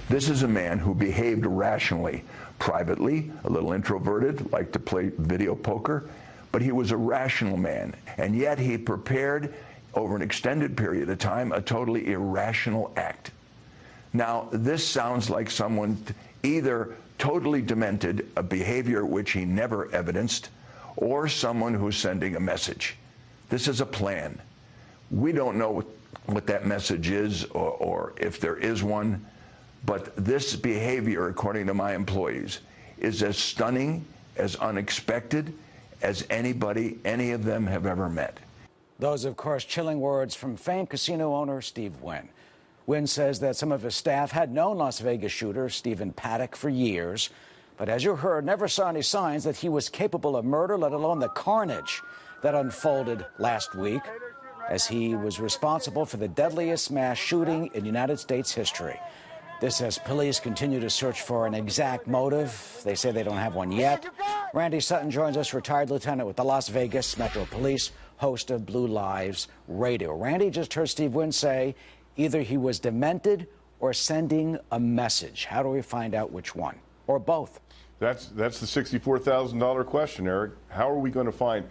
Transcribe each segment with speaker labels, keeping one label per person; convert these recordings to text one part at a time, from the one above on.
Speaker 1: This is a man who behaved rationally, privately, a little introverted, liked to play video poker, but he was a rational man, and yet he prepared over an extended period of time a totally irrational act. Now, this sounds like someone either totally demented, a behavior which he never evidenced, or someone who's sending a message. This is a plan. We don't know what that message is or if there is one, but this behavior, according to my employees, is as stunning, as unexpected as any of them have ever met.
Speaker 2: Those, of course, chilling words from famed casino owner Steve Wynn. Wynn says that some of his staff had known Las Vegas shooter Stephen Paddock for years, but as you heard, never saw any signs that he was capable of murder, let alone the carnage that unfolded last week, as he was responsible for the deadliest mass shooting in United States history. This as police continue to search for an exact motive. They say they don't have one yet. Randy Sutton joins us, retired lieutenant with the Las Vegas Metro Police, host of Blue Lives Radio. Randy just heard Steve Wynn say either he was demented or sending a message. How do we find out which one? Or both?
Speaker 3: That's the $64,000 question, Eric. How are we going to find?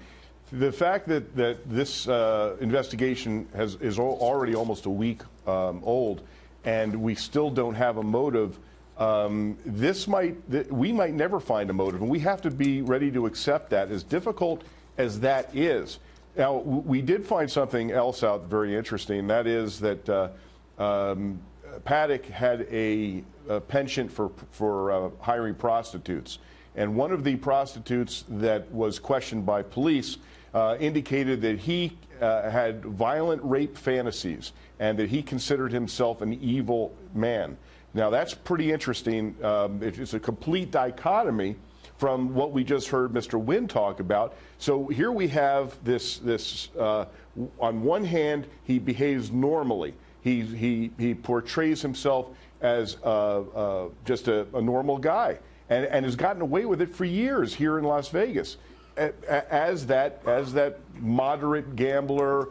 Speaker 3: The fact that this investigation is already almost a week old, and we still don't have a motive, we might never find a motive, and we have to be ready to accept that, as difficult as that is. Now, we did find something else out very interesting. That is that Paddock had a penchant for hiring prostitutes. And one of the prostitutes that was questioned by police indicated that he had violent rape fantasies and that he considered himself an evil man. Now, that's pretty interesting. It's a complete dichotomy from what we just heard Mr. Wynn talk about. So here we have this on one hand, he behaves normally. He portrays himself as just a normal guy and has gotten away with it for years here in Las Vegas as that moderate gambler,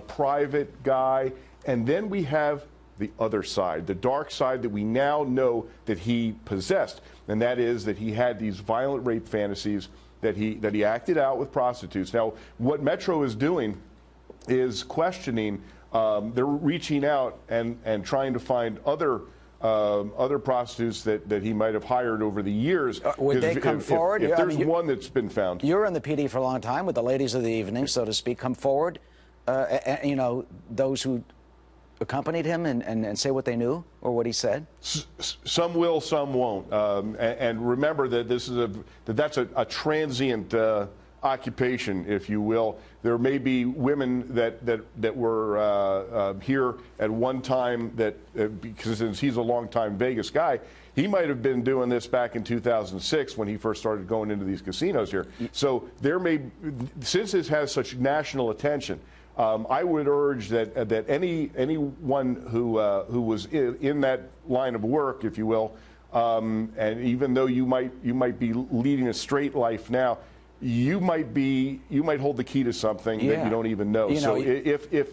Speaker 3: private guy. And then we have the other side, the dark side that we now know that he possessed, and that is that he had these violent rape fantasies that he acted out with prostitutes. Now, what Metro is doing is questioning. They're reaching out and trying to find other prostitutes that he might have hired over the years.
Speaker 2: Would they come forward?
Speaker 3: If there's one that's been found.
Speaker 2: You're in the PD for a long time, with the ladies of the evening, so to speak. Come forward, you know, those who accompanied him and say what they knew or what he said?
Speaker 3: Some will, some won't. And remember that that's a transient occupation, if you will. There may be women that were here at one time because since he's a longtime Vegas guy, he might have been doing this back in 2006 when he first started going into these casinos here. So since this has such national attention, I would urge that anyone who was in that line of work, if you will, and even though you might be leading a straight life now, you might hold the key to something that you don't even know. So if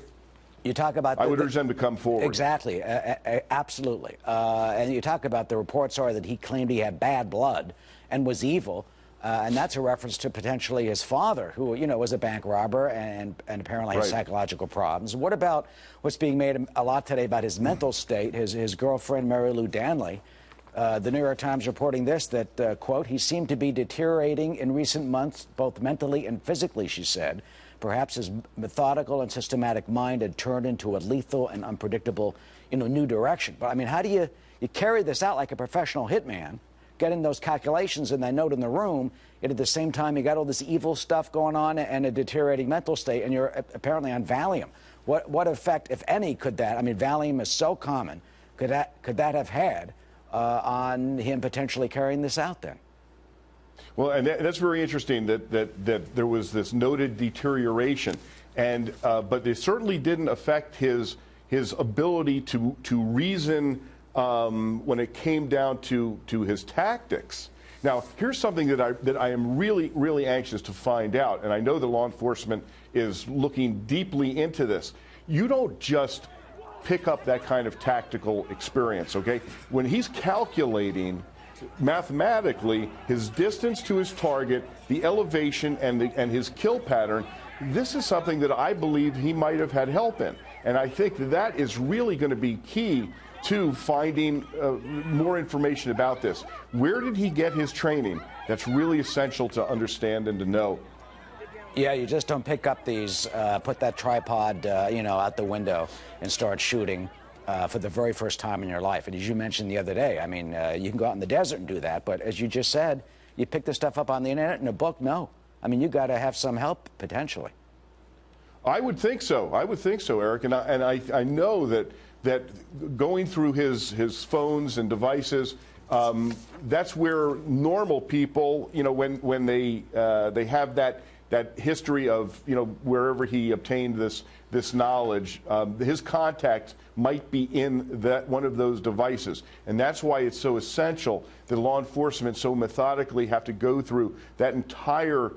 Speaker 2: you talk about,
Speaker 3: I would urge them to come forward.
Speaker 2: Exactly, absolutely. And you talk about the reports are that he claimed he had bad blood and was evil. And that's a reference to potentially his father, who, was a bank robber and apparently has psychological problems. What about what's being made a lot today about his mental state, his girlfriend, Mary Lou Danley? The New York Times reporting this, that, quote, he seemed to be deteriorating in recent months, both mentally and physically, she said. Perhaps his methodical and systematic mind had turned into a lethal and unpredictable, new direction. But, I mean, how do you carry this out like a professional hitman? Get in those calculations and that note in the room, and at the same time you got all this evil stuff going on and a deteriorating mental state, and you're apparently on Valium. What effect, if any, could that? I mean, Valium is so common. Could that have had on him potentially carrying this out then?
Speaker 3: Well, and that's very interesting that there was this noted deterioration, and but it certainly didn't affect his ability to reason. When it came down to his tactics. Now, here's something that I am really, really anxious to find out, and I know the law enforcement is looking deeply into this. You don't just pick up that kind of tactical experience, okay? When he's calculating mathematically his distance to his target, the elevation, and his kill pattern, this is something that I believe he might have had help in. And I think that is really going to be key to finding more information about this. Where did he get his training? That's really essential to understand and to know.
Speaker 2: Yeah, you just don't pick up these, put that tripod, out the window and start shooting for the very first time in your life. And as you mentioned the other day, I mean, you can go out in the desert and do that, but as you just said, you pick this stuff up on the internet in a book? No. I mean, you got to have some help, potentially. I
Speaker 3: would think so. I would think so, Eric. And I know that going through his phones and devices, that's where normal people, when they have that history of, wherever he obtained this knowledge, his contact might be in that one of those devices. And that's why it's so essential that law enforcement so methodically have to go through that entire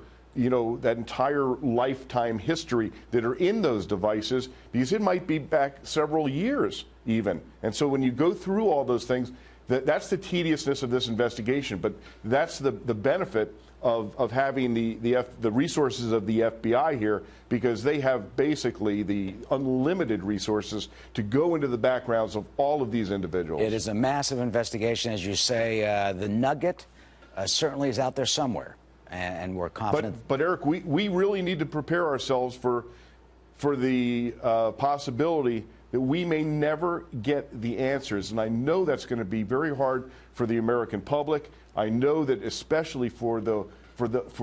Speaker 3: lifetime history that are in those devices, because it might be back several years even. And so when you go through all those things, that's the tediousness of this investigation, but that's the benefit of having the resources of the FBI here, because they have basically the unlimited resources to go into the backgrounds of all of these individuals.
Speaker 2: It is a massive investigation, as you say. The nugget certainly is out there somewhere, and we're confident.
Speaker 3: But Eric, we really need to prepare ourselves for the possibility that we may never get the answers. And I know that's going to be very hard for the American public. I know that especially for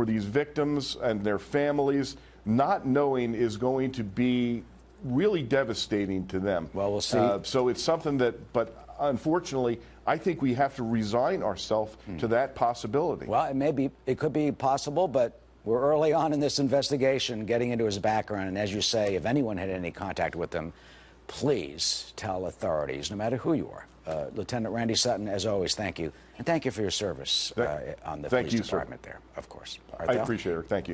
Speaker 3: these victims and their families, not knowing is going to be really devastating to them.
Speaker 2: Well, we'll see.
Speaker 3: So it's something but unfortunately, I think we have to resign ourselves to that possibility.
Speaker 2: Well, it could be possible, but we're early on in this investigation, getting into his background. And as you say, if anyone had any contact with him, please tell authorities, no matter who you are. Lieutenant Randy Sutton, as always, thank you. And thank you for your service on the police department there, of course.
Speaker 3: I appreciate it. Thank you.